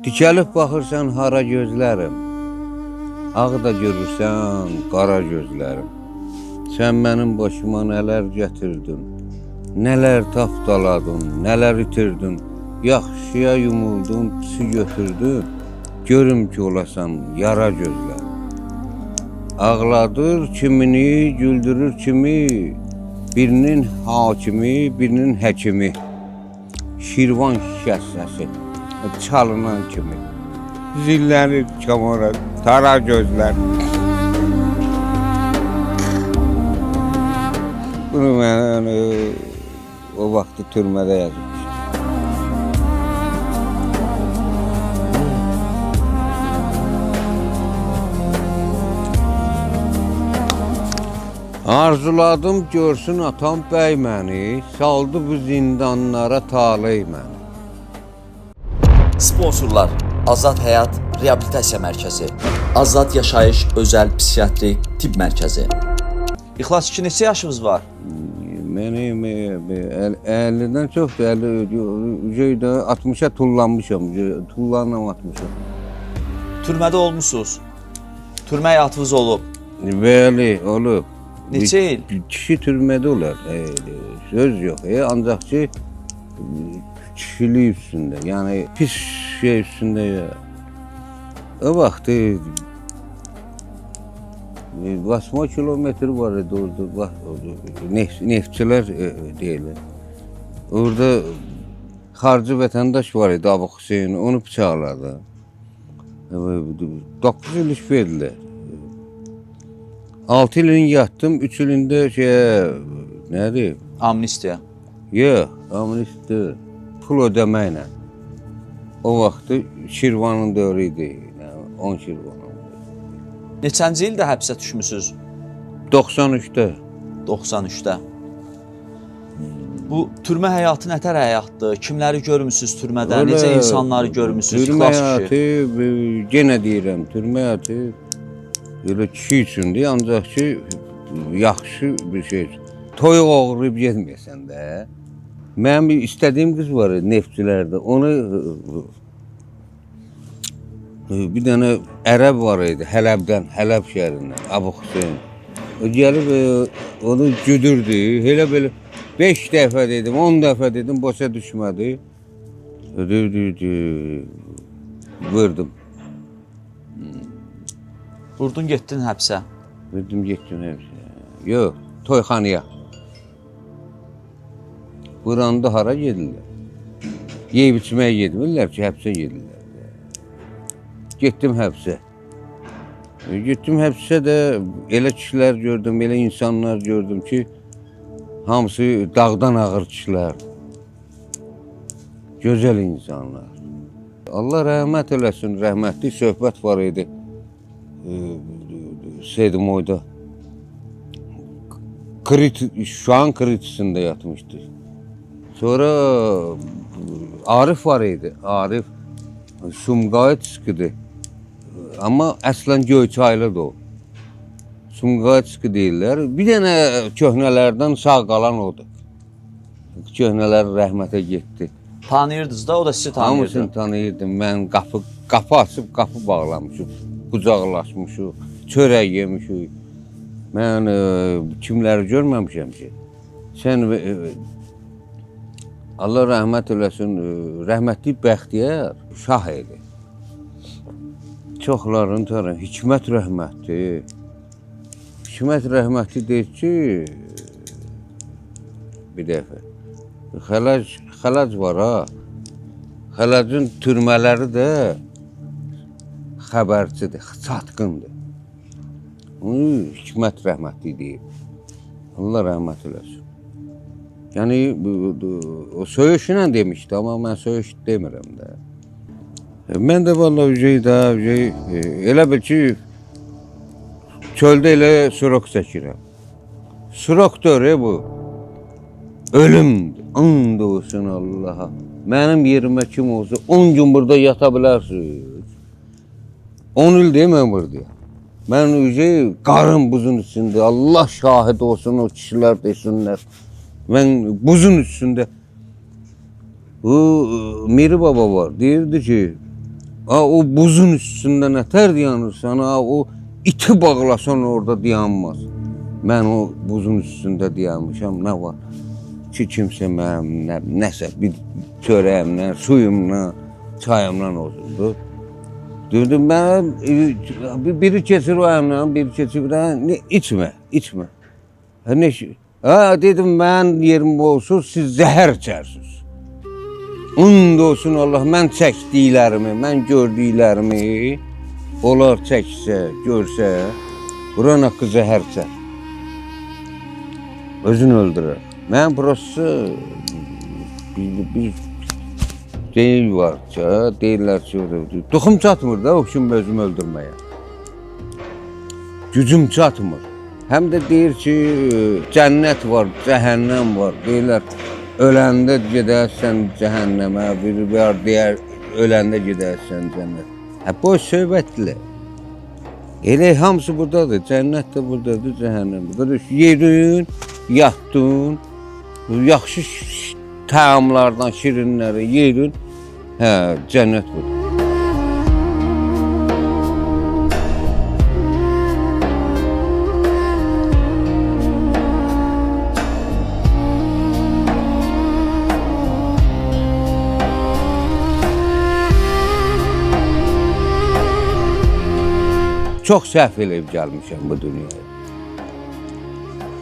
Dikəlib baxırsan hara gözlərim, ağ da görürsən qara gözlərim. Sən mənim başıma nələr gətirdin, nələr tapdaladın, nələr itirdin. Yaxşıya yumuldun, pisi götürdün, görüm ki olasan yara gözlərim. Ağladır kimini, güldürür kimi, birinin hakimi, birinin həkimi. Şirvan şikəstəsi çalınan kimi, zillənir kamara, tara gözlər. Bunu mən o vaxtı türmədə yazmışdım. Arzuladım görsün atam bəy məni, saldı bu zindanlara taley məni. Sponsorlar: Azad Həyat Reabilitasiya Mərkəzi, Azad Yaşayış Özəl Psixiatrik Tibb Mərkəzi. İxlas 2 neçə yaşınız var? Mənim 50-dən çoxdur, 60-a tullanmışam, tullanam 60-a. Türmədə olmusunuz? Türmə həyatınız olub? Bəli, olub. Neçə il? Kişi türmədə olar, söz yox, ancaq ki, kişilik üstündə, yəni pis şey üstündə ya. O vaxtı basma kilometr var idi orada, neftçilər deyirlər. Orada xarici vətəndaş var idi, Abu Hüseyin, onu bıçaqladı. 9 il iş verdilər. 6 ilin yatdım, 3 ilində nədir? Amnistiya. Yox, amnistiya. Pul ödəməklə. O vaxtı Şirvanın dövrü idi, 10 Şirvanın. Neçənci ildə həbsə düşmüsünüz? 93-də. 93-də. Bu türmə həyatı nətər həyatdır? Kimləri görmüsünüz türmədə? Necə insanları görmüsünüz? Türmə həyatı, yenə deyirəm, türmə həyatı elə kişi üçündür, ancaq ki, yaxşı bir şey. Toyuq oğurlayıb getməyəsən də. Mənim istədiyim qız var neftçilərdə, onu bir dənə ərəb var idi, Hələbdən, Hələb şəhərindən, Abu Hüseyin. O gəlib, onu güdürdü, elə belə 5 dəfə dedim, 10 dəfə dedim, boşa düşmədi. Vurdum. Vurdun, getdin həbsə. Vurdum, getdim həbsə. Yox, toyxanaya. Buranda hara gedirlər? Yeyib içməyə gedmirlər ki, həbsə gedirlər. Getdim həbsə. Getdim həbsə də elə kişilər gördüm, elə insanlar gördüm ki, hamısı dağdan ağır kişilər. Gözəl insanlar. Allah rəhmət eləsin, rəhmətli söhbət var idi. Seydim-Oyda. Şuan kritisində yatmışdı. Sonra Arif var idi, Arif Sumqayıtskidir. Amma əslən Göyçaylıdır o. Sumqayıtski deyirlər. Bir dənə köhnələrdən sağ qalan odur. Köhnələr rəhmətə getdi. Tanıyırdınız da, o da sizi tanıyırdı. Hamısını tanıyırdım. Mən qapı açıb, qapı bağlamışım, qucaqlaşmışıq, çörək yemişik. Mən kimləri görməmişəm ki. Sən Allah rəhmət eləsin, rəhmətli Bəxtiyar şah idi. Çoxlarını tanıyım, Hikmət rəhmətli. Hikmət rəhmətli deyir ki, bir dəfə, xələc var ha, xələcin türmələri də xəbərçidir, çatqındır. Onu Hikmət rəhmətli deyir. Allah rəhmət eləsin. Yəni, o söyüşünə demişdi, amma mən söyüş demirəm də. Mən də vallahi elə bil ki, çöldə elə surok çəkirəm. Surokdur bu, ölümdür, and olsun Allaha. Mənim yerimə kim olsa 10 gün burada yata bilərsiniz. 10 il deməm burada. Mən qarım buzun üstündə, Allah şahid olsun o kişilər desinlər. Mən buzun üstündə Bu Miri Baba var. Deyirdi ki, O buzun üstündə nətər dayanırsan, o iti bağlasan orada dayanmaz. Mən o buzun üstündə dayanmışam, nə var? Ki kimsə mənim nəsə bir çörəyimlə, suyumla, çayımla olurdu. Dedim mən biri keçir o əmlə, biri keçir içmə, içmə. Dedim mən yerim olsun, siz zəhər içərsiniz. Und olsun Allah, mən çəkdiklərimi, mən gördüklərimi onlar çəksə, görsə, buranın haqqı zəhər içər. Özünü öldürər. Mən burası bir deyil var ki, deyirlər ki, toxum çatmır da o kimi özümü öldürməyə. Gücüm çatmır. Həm də deyir ki, cənnət var, cəhənnəm var. Deyirlər, öləndə gedərsən cəhənnəmə, biri var deyər, öləndə gedərsən cənnət. Boş söhbətlər. Elə hamısı buradadır, cənnət də buradadır, cəhənnəm buradadır. Yedin, yatdın, yaxşı təamlardan, şirinləri yedin, cənnət budur. Çox səhv eləyib gəlmişəm bu dünyaya.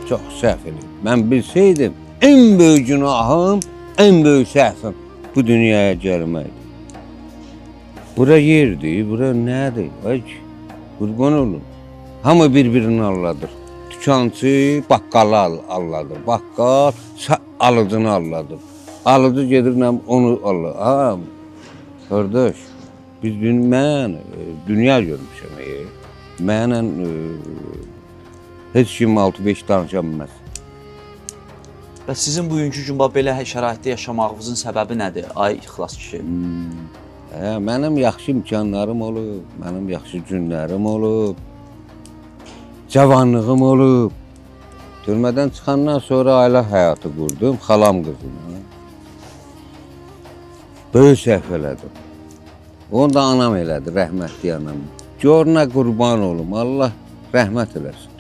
Çox səhv eləyib. Mən bilsəydim, ən böyük günahım, ən böyük səhvim bu dünyaya gəlməkdir. Bura yerdir, bura nədir? Ay, qurban olun. Hamı bir-birini alladır. Dükançı baqqalı alladır. Baqqal alıcını alladır. Alıcı gedir, onu alır. Qardaş, mən dünya görmüşəm. Mənlə heç kim 6-5 danışa bilməz. Və sizin bugünkü gün belə şəraitdə yaşamağınızın səbəbi nədir, ay İxlas kişi? Mənim yaxşı imkanlarım olub, mənim yaxşı günlərim olub, cavanlığım olub. Türmədən çıxandan sonra ailə həyatı qurdum, xalam qızını. Böyük səhv elədim. Onu da anam elədi, rəhmətli anam. Görünə qurban olum, Allah rəhmət eləsin.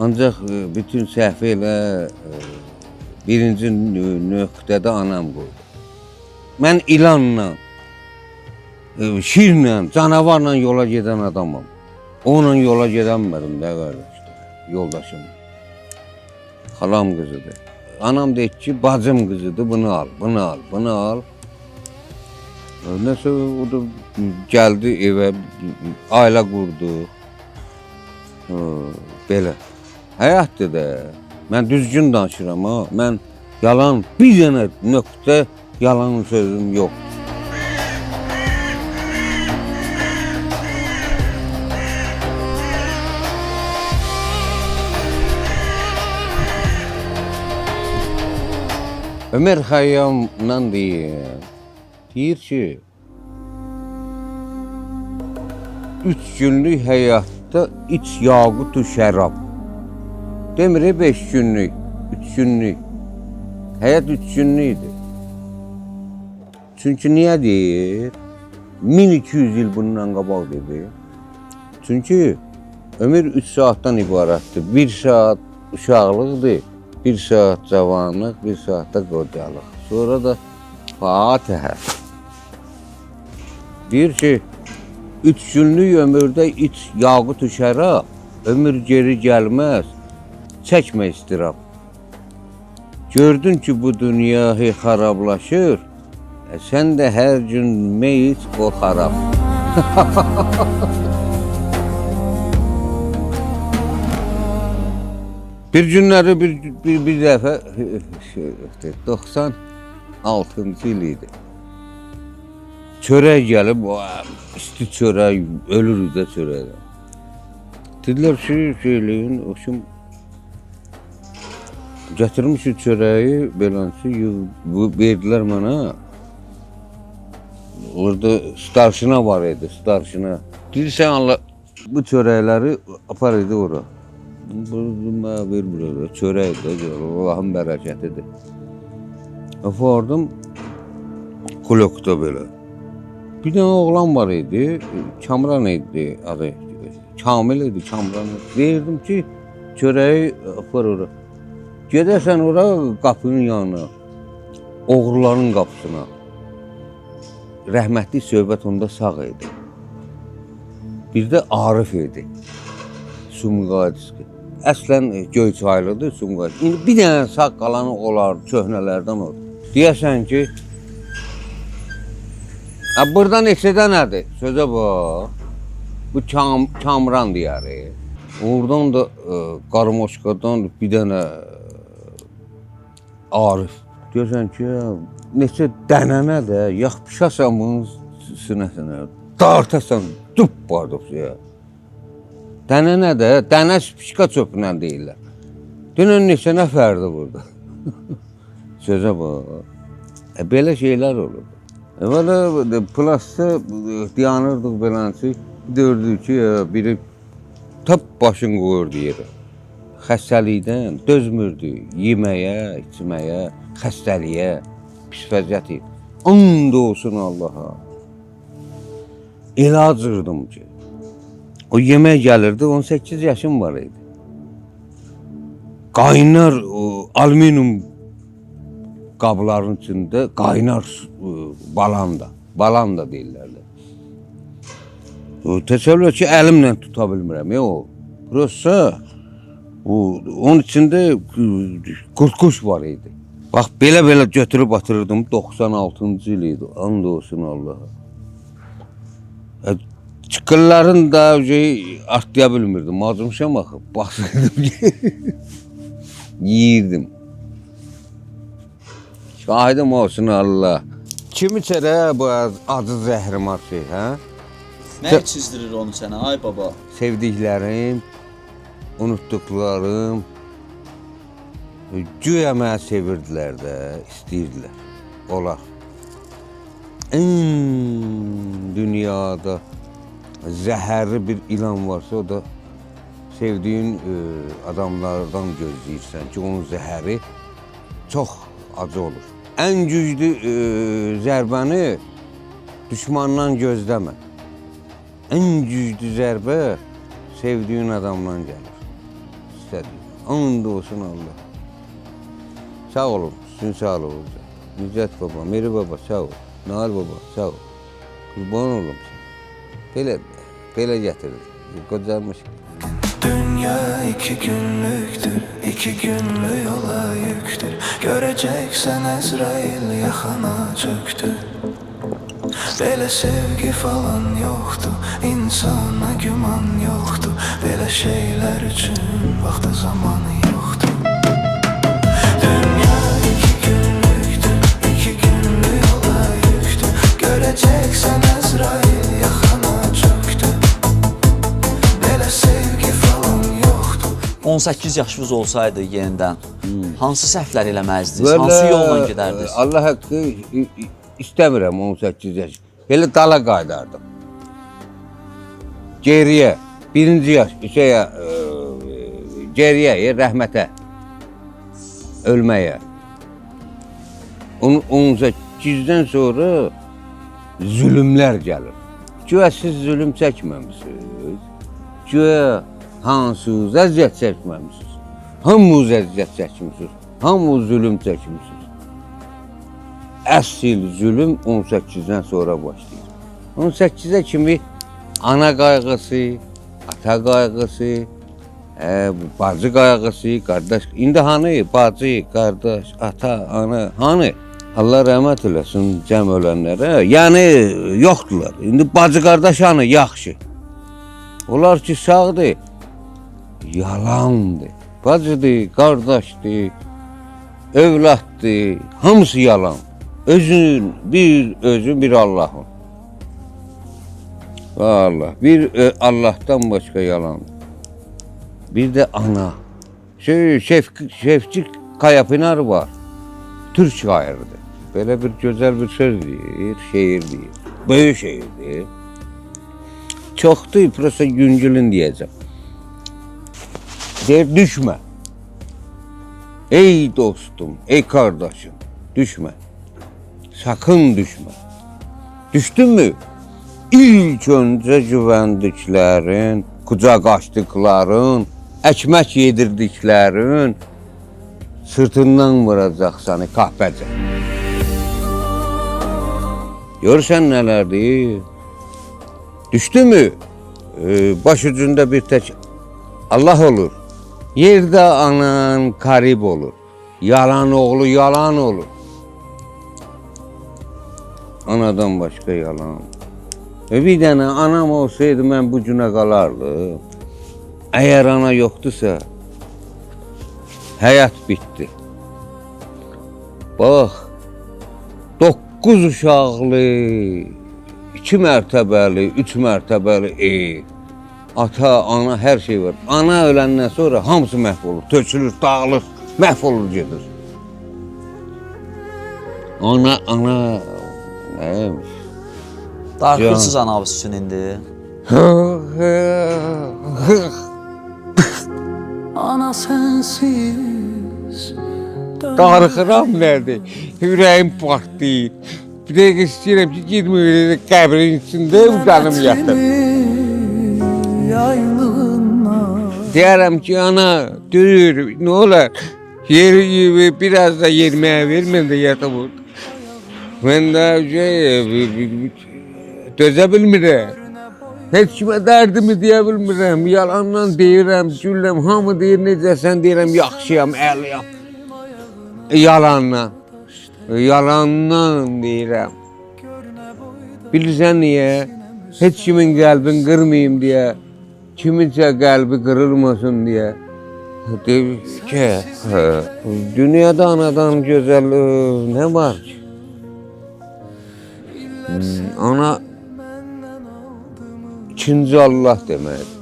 Ancaq bütün səhvi elə birinci nöqtədə anam qoydu. Mən ilanla, şirlə, canavarla yola gedən adamam. Onunla yola gedənmədim də qardaşlar, yoldaşım. Xalam qızıdır. Anam deyir ki, bacım qızıdır, bunu al, bunu al, bunu al. Nəsə o da gəldi evə, ailə qurduq. Belə. Həyatdır da. Mən düzgün danışıram ha. Mən yalan, bir dənə nöqtə yalan sözüm yox. Ömer Xəyyamdan deyir ki, 3 günlük həyatda iç yaqutu şərab. Demir 5 günlük, 3 günlük. Həyat 3 günlükdür. Çünki niyə deyir? 1200 il bundan qabaq dedi. Çünki ömür 3 saatdan ibarətdir. 1 saat uşaqlıqdır, 1 saat cavanlıq, 1 saat da qocalıq. Sonra da Fatihə. Deyir ki, 3 günlük ömürdə iç yaqut şərab, ömür geri gəlməz, çəkmə istirab. Gördün ki, bu dünya xarablaşır, sən də hər gün meyic o xarab. Bir günləri bir dəfə 96-cı il idi. Çörək gəlib, isti çörək, ölürük də çörəkdən. Dedilər ki, şeyləyin, oxşum, gətirmişik çörəyi, beləncə, verdilər mənə. Orada starşına var idi, starşına. Deyirsən, bu çörəkləri apar idi ora. Mənə ver burada, çörək də, Allahın bərəkətidir. Apardım, kulokda belə. Bir dənə oğlan var idi, Kamran idi adı. Kamil idi, Kamran. Verdim ki, çörəyi apar ora. Gedərsən ora qapının yanına, oğruların qapısına. Rəhmətli söhbət onda sağ idi. Bir də Arif idi. Sumqayıcısı. Əslən Göyçaylıdır, Sumqayıcı. İndi bir dənə sağ qalanı olar, köhnələrdən olur. Deyəsən ki, buradan neçədə nədir? Sözə bax. Bu Kamran diyarı. Oradan da Qarmoşkadan bir dənə Arif. Deyəsən ki, neçə dənənə də yaxpışasan bunun sinəsinə. Dartasan, dup bardıqsa ya. Dənənə də, dənə spişka çöpünə deyirlər. Dünən neçə nəfərdir burada. Sözə bax. Belə şeylər olur. Böyle plasda dayanırdıq beləncə. Gördük ki, biri tap başını qoyurdu yerə. Xəstəlikdən dözmürdü yeməyə, içməyə, xəstəliyə, pis vəziyyət idi. And olsun Allaha. Elə acırdım ki. O yemək gəlirdi, 18 yaşım var idi. Qaynar alüminium qabların içində qaynar balanda deyirlərdi. Təsəvvür ki, əlimlə tuta bilmirəm. Burası, onun içində qurtquş var idi. Bax, belə götürüb atırdım, 96-cı il idi, and olsun Allaha. Çıqılların da artlaya bilmirdim, acımışam axı, basırdım ki, yiyirdim. Şahidim olsun Allah. Kim içərə bu acı zəhrimar şey, hə? Nə çizdirir onu sənə, ay baba? Sevdiklərim, unutduqlarım, güya mənə sevirdilər də, istəyirdilər. Olar. Dünyada zəhərli bir ilan varsa, o da sevdiyin adamlardan gözləyirsən ki, onun zəhəri çox acı olur. Ən güclü zərbəni düşmandan gözləmə. Ən güclü zərbə sevdiyin adamdan gəlir. İstədiyin. And olsun Allah. Sağ olun, sizin sağ olun. Nizət baba, Meri baba, sağ ol. Nail baba, sağ ol. Qurban olum sən. Belə gətirir. Qocalmış. Dünya 2 günlüktür, 2 günlü yola yüktür. Göreceksen Ezrail yakana çöktü. Belə sevgi falan yoktu, insana güman yoktu. Belə şeyler için vakti zamanı yoktu. Dünya 2 günlüktür, 2 günlü yola yüktür. Göreceksen Ezrail yakana çöktü. Belə sevgi falan yoktu. 18 yaşınız olsaydı yenidən, hansı səhvlər eləməzdiniz, hansı yolla gedərdiniz? Allah haqqı istəmirəm 18 yaş. Elə dala qaydardım. Geriyə, birinci yaş, geriyə, rəhmətə, ölməyə. 18-dən sonra zülümlər gəlir. Güya siz zülüm çəkməmişsiniz. Güya hansınız əziyyət çəkməmişsiniz. Hamınız əziyyət çəkmişsiniz. Hamınız zülüm çəkmişsiniz. Əsl zülüm 18-dən sonra başlayır. 18-ə kimi ana qayğısı, ata qayğısı, bacı qayğısı, qardaş. İndi hanı bacı, qardaş, ata, ana, hanı? Allah rəhmət eləsin cəm ölənlərə. Yəni yoxdular. İndi bacı, qardaş hanı? Yaxşı. Onlar ki sağdır, yalandır. Bacıdır, qardaşdır, övladdır, hamısı yalan. Özün bir Allah'ın. Vallahi bir Allah'tan başka yalan. Bir de ana. Şefçik Kayapınar var. Türk şairidir. Böyle bir güzel bir söz deyir, şehir deyir. Böyük şehirdir. Çoxdur, prosta Güngül'ün diyeceğim. Deyir, düşme. Ey dostum, ey kardeşim, düşme. Sakın düşme. Düştün mü ilk öncə güvəndiklərin, qucaq açdıqların, əkmək yedirdiklərin sırtından vuracaq səni kahpəcə. Görürsən nələrdir? Düşdü mü? Baş ucunda bir tək Allah olur. Yerdə anan karib olur. Yalan oğlu yalan olur. Anadan başqa yalan. Bir dənə anam olsaydı mən bu günə qalardım. Əgər ana yoxdursa, həyat bitdi. Bax, 9 uşaqlı, 2 mərtəbəli, 3 mərtəbəli ev. Ata, ana, hər şey var. Ana öləndən sonra hamısı məhv olur, tökülür, dağılır, məhv olur, gedir. Ana, nəymiş? Darıxırsınız anavız üçün indi. Ana sensiz Darıxıram nədir? Ürəyim partlayır. Bir dəqiqə istəyirəm ki, gitməyir qəbrin içində canım yatır. Deyərəm ki, ana, döyür, nə olar? Biraz da yerməyə ver, mən də yatım orada. Mən də dözə bilmirəm. Heç kimə dərdimi deyə bilmirəm. Yalandan deyirəm, gülləm, hamı deyir, necəsən deyirəm, yaxşıyam, əliyam. Yalandan deyirəm. Bilirsən niyə? Heç kimin qəlbini qırmayayım deyə, kiminsə qəlbi qırılmasın deyə. Deyir ki, dünyada anadan gözəl nə var ki? Ana ikinci Allah deməkdir.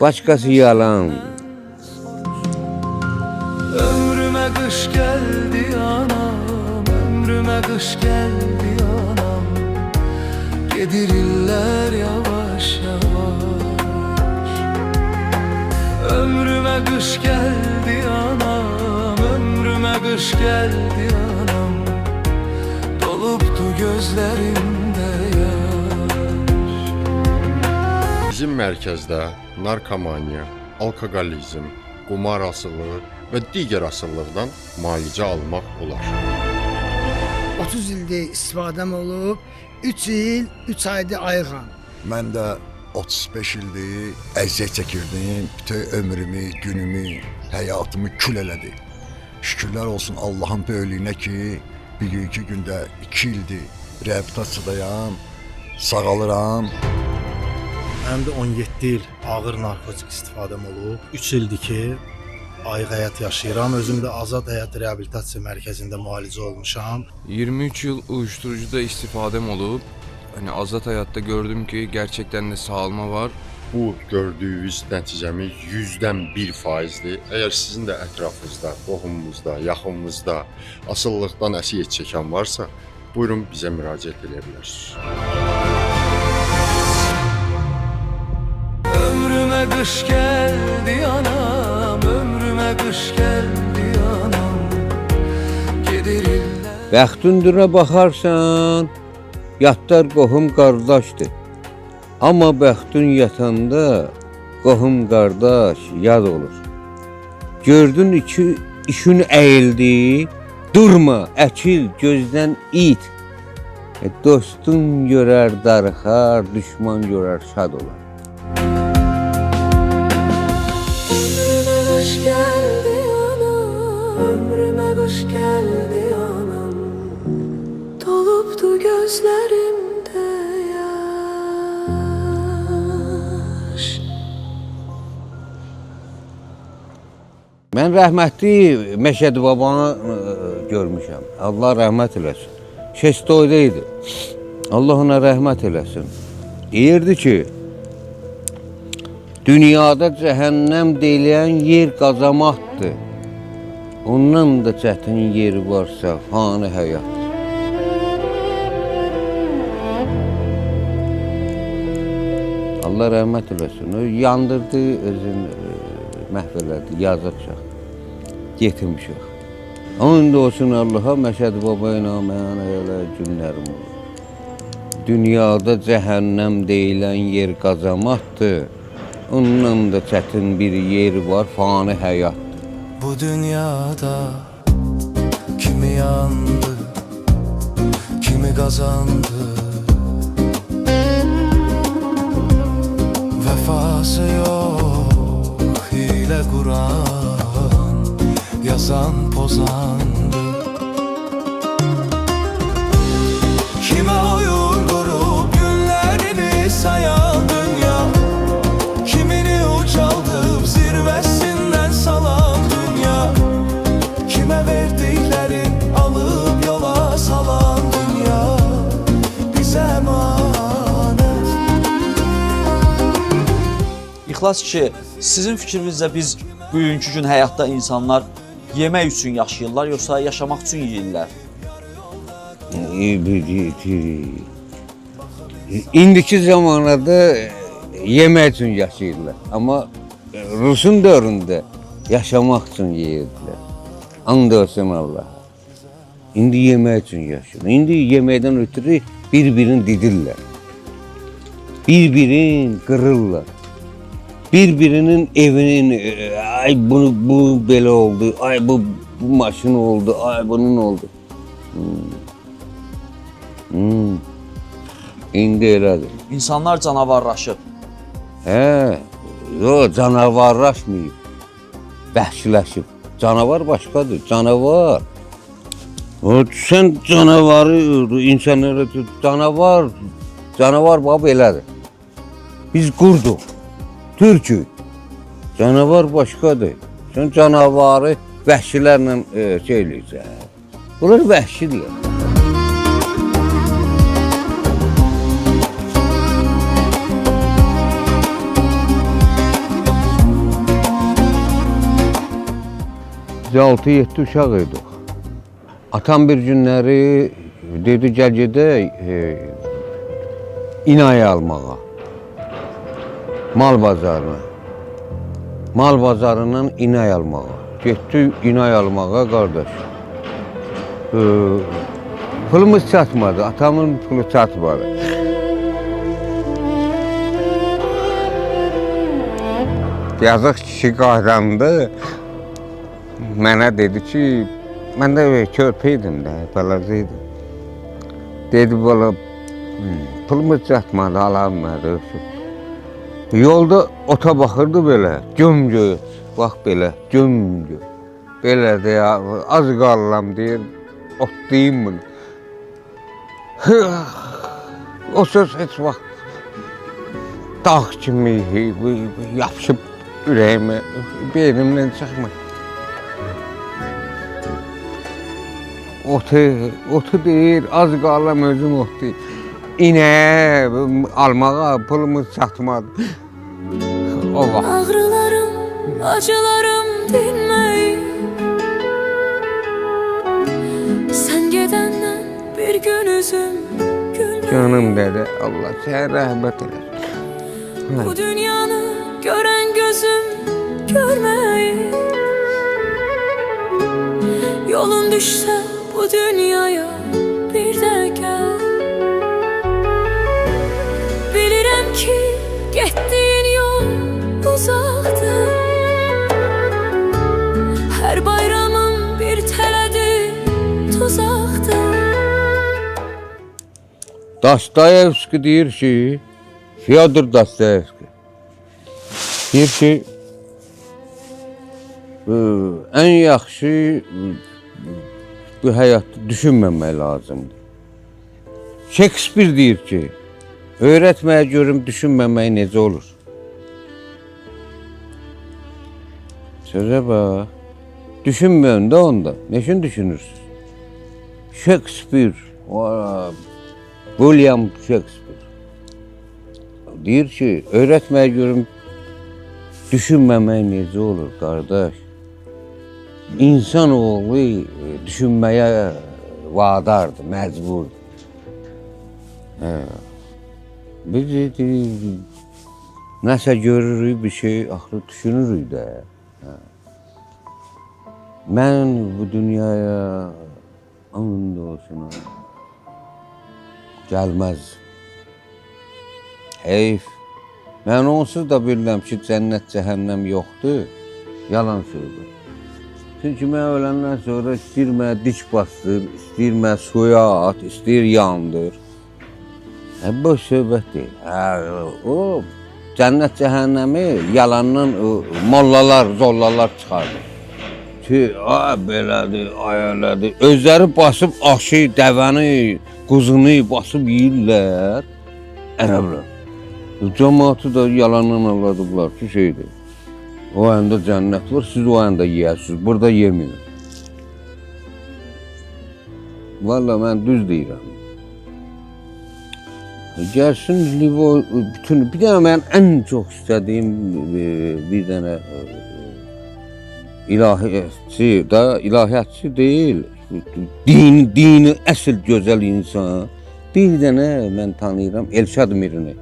Başqası yalan. Ömrüme kış geldi anam, ömrüme kış geldi anam. Yedirirler yavaş yavaş. Ömrüme kış geldi anam, ömrüme kış geldi anam. Doluptu gözlerimde yaş. Bizim mərkəzdə narkomaniya, alkoqolizm, qumar asıllığı və digər asıllıqdan müalicə almaq olar. 30 ildir istifadəm olub, 3 il, 3 aydır ayıqam. Mən də 35 ildir əziyyət çəkirdim, bütün ömrümü, günümü, həyatımı kül elədi. Şükürlər olsun Allahın böyüklüyünə ki, bir-iki gündə 2 ildir reabilitasiyadayam, sağalıram. Mənim də 17 il ağır narkotik istifadəm olub. 3 ildir ki, ayıq həyat yaşayıram. Özüm də Azad Həyat Reabilitasiya Mərkəzində müalicə olmuşam. 23 yıl uyuşturucuda istifadem olup hani Azad Hayat'ta gördüm ki gerçekten de sağalma var. Bu gördüyünüz nəticəmi 100%'dir. Əgər sizin də ətrafınızda, qohumunuzda, yaxınınızda asılılıqdan əziyyət çəkən varsa, buyurun bizə müraciət edə bilərsiniz. Ömrüme kış geldi anam, ömrüme kış geldi anam. Yedirirler. Bəxtündürə baxarsan, yatlar qohum qardaşdır. Amma bəxtün yatanda qohum qardaş yad olur. Gördün işin əyildi, durma, əkil, gözdən it. Dostun görər darıxar, düşman görər şad olar. Ömrüme kış geldi anam, ömrüme kış geldi anam. Doluptu gözlerimde yaş. Mən rəhmətli Məşədi babanı görmüşəm. Allah rəhmət eləsin. Şestoyda idi. Allah ona rəhmət eləsin. Deyirdi ki, dünyada cəhənnəm deyilən yer qazamaqdır. Ondan da çətin yeri varsa fani həyat. Allah rəhmət eləsin. O yandırdı, özünü məhv elədi, yazıq uşaq. Yetim uşaq. Onun da olsun Allaha Məşədi baba ilə mənə elə günlərim olur. dünyada cəhənnəm deyilən yer qazamaqdır. Ondan da çətin bir yer var, fani həyatdır. Bu dünyada kimi yandı, kimi kazandı. Vefası yok, hile kuran, yazan pozandı. Kime oyun kurup günlerini sayan dünya, kimini uçaltıp zirvesinden salan dünya, kime verdiklerin alıp yola salan dünya, bize emanet. İxlas kişi, sizin fikrinizcə biz bugünkü gün həyatda insanlar yemək üçün yaşayırlar, yoxsa yaşamaq üçün yeyirlər? İndiki zamanada yemək üçün yaşayırlar. Amma Rusun dövründə yaşamaq üçün yeyirdilər. And olsun Allah'a. İndi yemək üçün yaşayırlar. İndi yeməkdən ötürü bir-birini didirlər. Bir-birini qırırlar. Bir-birinin evinin, ay bu belə oldu, ay bu maşın oldu, ay bunun oldu. İndi elədir. İnsanlar canavarlaşıb. Yox, canavarlaşmayıb. Vəhşiləşib. Canavar başqadır, canavar. Sən canavarı, insanlara canavar bax belədir. Biz qurduq, türkük. Canavar başqadır. Sən canavarı vəhşilərlə şey eləyirsən. Bunlar vəhşidirlər. Biz 6-7 uşaq idik. Atam bir günləri dedi gəl gedək inay almağa. Mal bazarına. Mal bazarından inay almağa. Getdik inay almağa qardaş. Pulumuz çatmadı, atamın pulu çatmadı. Yazıq kişi qaydandı. Mənə dedi ki, mən də körpə idim də, balaca idim. Dedi, bala, pulumuz çatmadı, alanmadı. Yolda ota baxırdı belə, göm-göy, bax belə, göm-göy. Belə də ya, az qalıram deyir, otlayayım bunu. O söz heç vaxt dağ kimi yapışıb ürəyimə, beynimdən çıxmır. Otu deyir, az qalıram özüm otlayayım. İnəyə almağa pulumuz çatmadı. O vaxt. Ağrılarım, acılarım dinmeyip sen gedenden bir gün üzüm gülmeyip Canım dedi, Allah sənə rəhmət eləsin. bu dünyanı gören gözüm görmeyip yolun düşse bu dünyaya bir de gel. Bilirəm ki getdiyin yol uzaktır, her bayramın bir tələdir, tuzaktır. Dostoyevski deyir ki, Fyodor Dostoyevski deyir ki, ən yaxşı bu həyatda düşünməmək lazımdır. Shakespeare deyir ki, öyrətməyə görüm düşünməmək necə olur. Sözə bax, düşünməyin də onda, neçin düşünürsünüz? Shakespeare, William Shakespeare deyir ki, öyrətməyə görüm düşünməmək necə olur, qardaş. İnsanoğlu düşünməyə vadardır, məcburdur. Biz nəsə görürük, bir şey axırı düşünürük də. Mən bu dünyaya and olsun gəlməz Heyf. Mən onsuz da bilirəm ki, cənnət, cəhənnəm yoxdur. Yalan sözdür. Çünki mən öləndən sonra istəyir mənə dik basdır, istəyir mənə suya at, istəyir yandır. Boş söhbət deyil. O cənnət, cəhənnəmi yalandan mollalar, zollalar çıxardır. Ki, belədir, ayələdir. Özləri basıb aşı, dəvəni, quzunu basıb yeyirlər. Ərəblər. Cəmaatı da yalandan anladıblar ki, şeydir. O anda cənnət var, siz o anda yeyərsiniz, burada yeməyin. Valla mən düz deyirəm. Gəlsin, bütün, bir dənə mən ən çox istədiyim bir dənə ilahiyyatçı deyil, dini əsl gözəl insan. Bir dənə mən tanıyıram Elşad Mirini.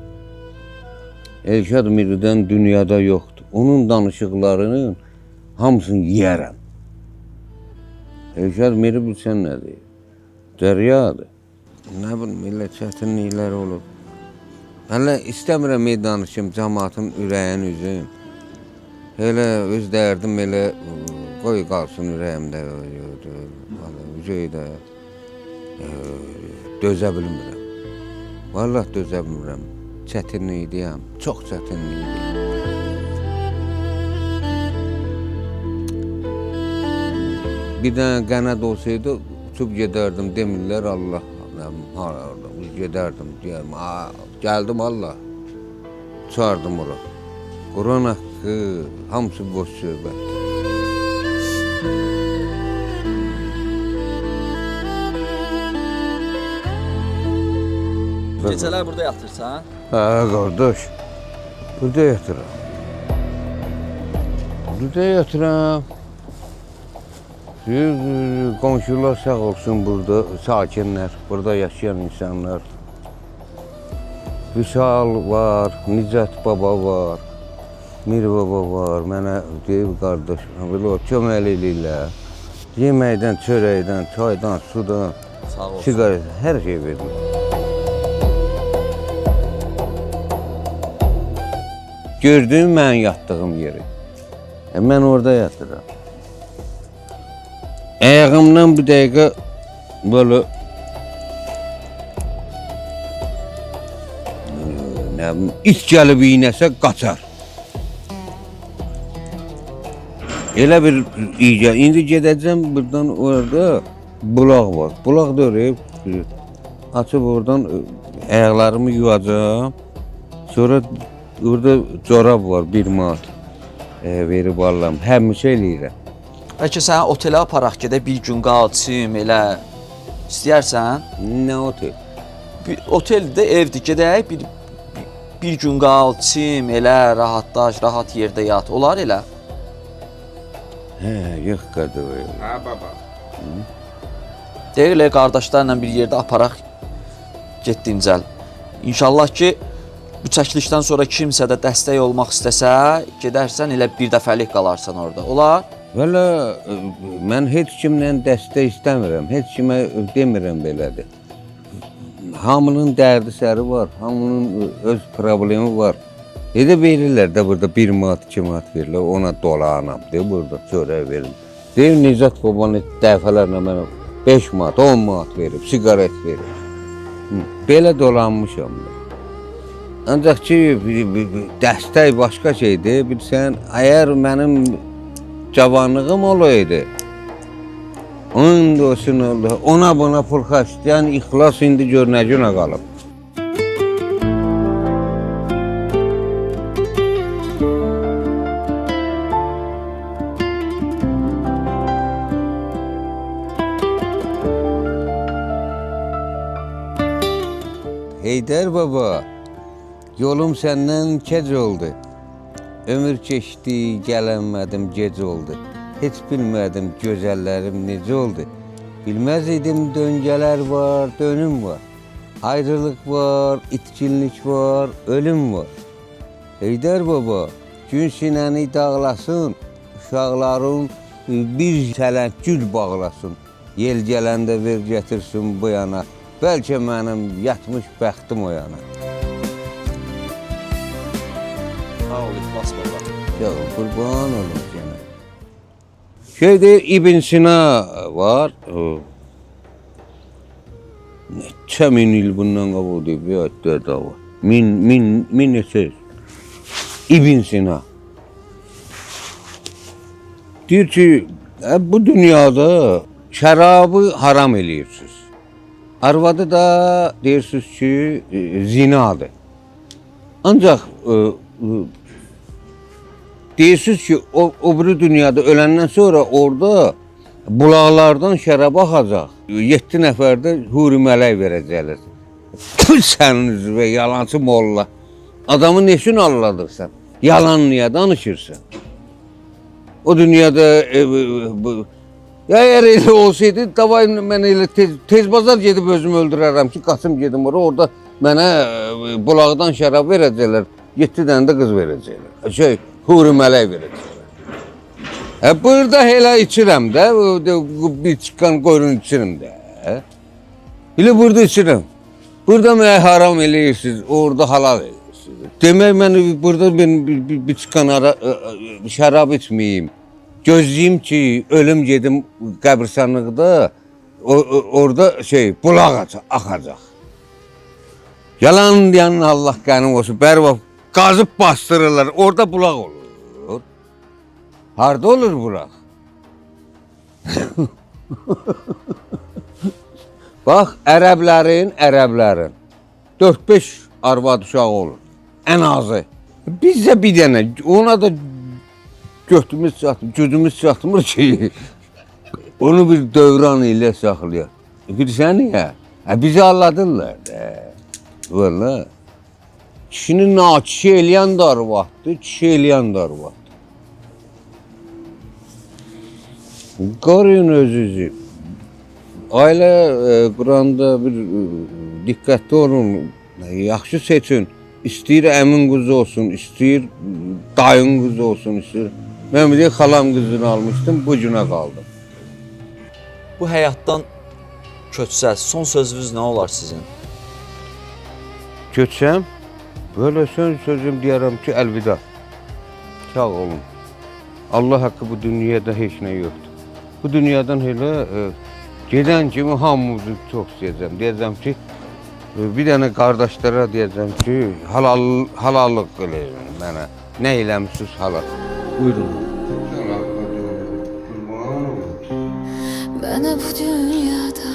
Elşad Miridən dünyada yoxdur. Onun danışıqlarının hamısını yiyərəm. Elşad Miri bilsən nədir? Dəryadır. Nə bilim, elə çətinliklər olub. Hələ istəmirəm danışım, cəmaatın ürəyin üzüm. Elə öz dərdim elə qoy qalsın ürəyimdə. Üzəydə dözə bilmirəm. Vallahi dözə bilmirəm. Çətinliydiyəm, çox çətinliydiyəm. Bir dənə qənəd olsaydı, uçub gedərdim, demirlər Allah. Harada, gedərdim, deyərdim, gəldim Allah. Çağırdım ora. Quran haqqı, hamısı boş söhbət. Gecələr burada yatırsan? Hə, qardaş. Burada yatıram. Burada yatıram. Qonşular sağ olsun burada, sakinlər, burada yaşayan insanlar. Vüsal var, Nicat baba var, Mir baba var, mənə deyib qardaş, kömək eləyirlər. Yeməkdən, çörəkdən, çaydan, sudan, siqaret, hər şey verir. Gördüyüm mən yatdığım yeri. Mən orada yatıram. Ayağımdan bir dəqiqə böyle it gəlib iynəsə qaçar. Elə bir iyice. İndi gedəcəm buradan orada bulaq var. Bulaq da oraya açıb oradan ayaqlarımı yuyacağım. Sonra orada corab var 1 manat. Verib alıram. Həmişə eləyirəm. Bəlkə sənə otelə aparaq gedək bir gün qalçım elə istəyərsən? Nə otel? Oteldə evdir, gedək bir gün qalçım elə rahatlaş, rahat yerdə yat. Olar elə? Hə, yox qadığı. Hə baba. Deyir elə qardaşlarla bir yerdə aparaq get dincəl. İnşallah ki bu çəkilişdən sonra kimsə də dəstək olmaq istəsə, gedərsən elə bir dəfəlik qalarsan orada. Olar? Valla mən heç kimdən dəstək istəmirəm, heç kimə demirəm belədir. Hamının dərdi səri var, hamının öz problemi var. Edə verirlər də burada 1 manat, 2 manat verirlər, ona dolanam, deyir burada çörək verir. Deyir Nicat babanı dəfələrlə mənə 5 manat, 10 manat verib, siqaret verir. Belə dolanmışam da. Ancaq ki, dəstək başqa şeydir, bilsən, əgər mənim cavanlığım olaydı, olsun Allah, ona buna pul xərcləyən ixlas indi gör nə günə qalıb. Heydər baba, yolum səndən kec oldu. Ömür keçdi, gələnmədim, gec oldu. Heç bilmədim gözəllərim necə oldu. Bilməz idim döngələr var, dönüm var. Ayrılıq var, itkinlik var, ölüm var. Heydər baba, gün sinəni dağlasın, uşaqların bir sələng gül bağlasın. Yel gələndə ver gətirsin bu yana. Bəlkə mənim yatmış bəxtim o yana. ol İxlas baba. Ya kurban olun sənə. Şeyde İbn Sina var. Neçə min il bundan qabaq deyib, ya dava. Min neçə. İbn Sina. Deyir ki, bu dünyada şərabı haram eləyirsiniz. Arvadı da deyirsiniz ki, zinadır. Ancaq deyirsiniz ki, o biri dünyada öləndən sonra orada bulaqlardan şərab axacaq. 7 nəfər də huri mələk verəcəklər. Səniz və yalancı molla. Adamı neçin alladırsan? Yalan niyə danışırsan? O dünyada ya eğer elə olsaydı, davay mən elə tez bazar gedib özümü öldürərəm ki, qaçım gedim orada mənə bulaqdan şərab verəcəklər, 7 dənə də qız verəcəklər. Huri mələk verəcəklər. Burada elə içirəm də, bir çıqqan qoyun içirim də. Elə burada içirəm. Burada mənə haram eləyirsiniz, orada halal eləyirsiniz. Demək mən burada bir çıqqan şərab içməyim. Gözləyim ki, ölüm gedim qəbirstanlıqda, orada bulaq axacaq. Yalan deyənin Allah qənim olsun, bəri bax, qazıb bastırırlar, orada bulaq olur. Harda olur bulaq? Bax, ərəblərin 4-5 arvad uşağı olur, ən azı. Bizdə bir dənə, ona da gücümüz çatmır ki, onu bir dövran ilə saxlayaq. Bilirsən niyə? Bizi alladırlar da. Valla. Kişinin nakişi eləyən də arvaddır, kişi eləyən də arvaddır. Qarıyın özünüzü. Ailə quranda bir diqqətli olun, yaxşı seçin. İstəyir əmin qızı olsun, istəyir dayın qızı olsun, istəyir. Mən bir de xalam qızını almışdım, bu günə qaldım. Bu həyatdan köçsəz, son sözünüz nə olar sizin? Köçsəm, böyle sözüm deyərəm ki, əlvida. Sağ olun. Allah haqqı bu dünyada heç nə yoxdur. Bu dünyadan elə gedən kimi hamımızı çox istəyəcəm. Deyəcəm ki, bir dənə qardaşlara deyəcəm ki, halallıq eləyin mənə. Nə eləmişsiniz halal? Buyurun. Bana bu dünyada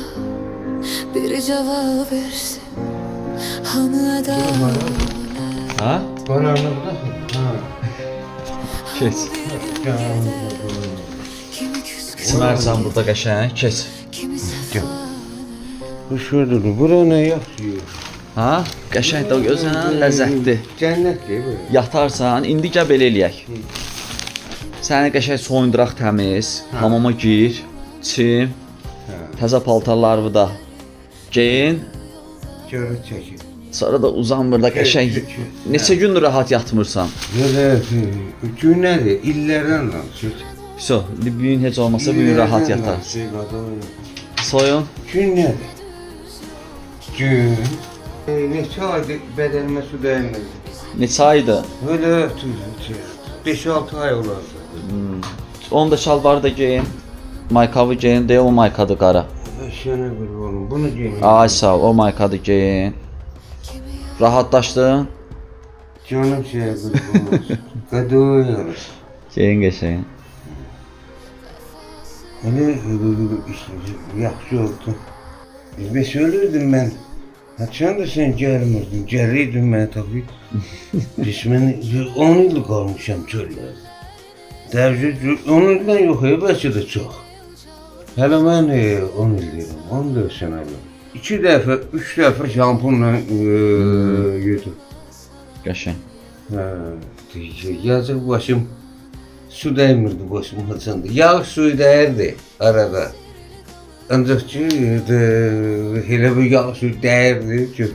biri cevap versin. Hani adalet. Ha? Qaranlıqda? Ha. Keç. Çimərsən burada qəşəng, keç. Bu şudur, bura nə yaxşıyır? Ha? Qəşəng də gözən, ləzzətli. Cənnətdir bu. Yatarsan, indi gəl belə eləyək. Səni qəşəng soyunduraq təmiz, hamama gir, çim, təzə paltarlarını da geyin. Görü çəkir. Sonra da uzan burada qəşəng. Neçə gündür rahat yatmırsan? Günləri, illərdən danışır. Vəsə, bir gün heç olmasa bir gün rahat yatar. Soyun. Gün nədir? Gün. Neçə aydır bədənimə su dəymədi. Neçə aydır? Öyle 5-6 ay olardı. Onu da şalvarı da giyin. Maykavı giyin, deyə o maykadır qara. Şənə bir oğlum, bunu giyin. Ay sağ ol, o maykadır giyin. Rahatlaşdın? Canım şey bir olmaz. Qadoy. Giyin qəşəng. Elə yaxşı oldu. Ben söylürdüm ben. Haçan da sen gelmirdin, geliydin mən tabii. Biz mən 10 il qalmışam çöllərdə. Dəvcə 10 ildən yox, bəlkə də çox. Hələ mən 10 il deyirəm, 14 sənə yox. 2 dəfə, 3 dəfə şampunla yedim. Qəşəng. Yazıq başım su dəymirdi başım haçanda. Yağ suyu dəyirdi arada. Ancaq ki, elə bir yağ suyu dəyirdi ki,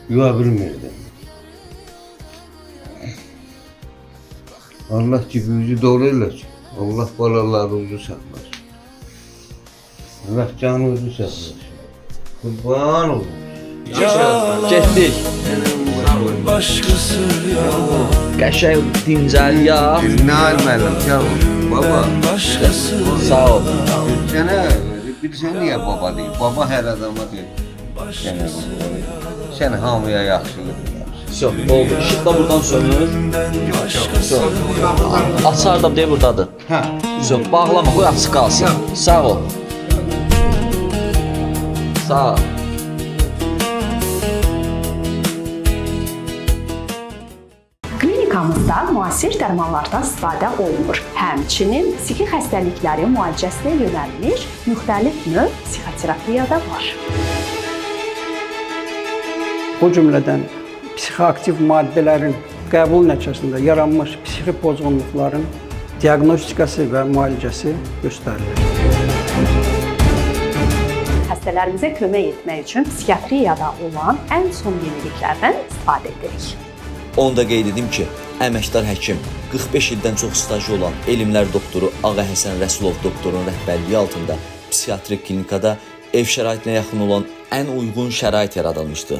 yuva bilmirdim. Allah cibimizi dolu eləsin. Allah balalarımızı saxlasın. Allah canımızı saxlasın. Qurban olun. Getdik. başkası yok. Qəşəng dincəl ya. Dinlər müəllim, sağ ol. Baba, Başkası Sağ ol. sənə bilirsən niyə baba deyil? Baba hər adama deyil. Sən hamıya yaxşılıq edirsən. Yox, oldu. İşıq da buradan sönür. Açar da deyə buradadır. Hə. Yox, bağlama, qoy açıq qalsın. Sağ ol. Sağ ol. Klinikamızda müasir dərmanlardan istifadə olunur. Həmçinin psixi xəstəliklərin müalicəsinə yönəlmiş müxtəlif növ psixoterapiya da var. O cümlədən psixoaktiv maddələrin qəbul nəticəsində yaranmış psixi pozğunluqların diaqnostikası və müalicəsi göstərilir. Xəstələrimizə kömək etmək üçün psixiatriyada olan ən son yeniliklərdən istifadə edirik. Onu da qeyd edim ki, əməkdar həkim 45 ildən çox stajı olan elmlər doktoru Ağa Həsən Rəsulov doktorun rəhbərliyi altında psixiatrik klinikada ev şəraitinə yaxın olan ən uyğun şərait yaradılmışdı.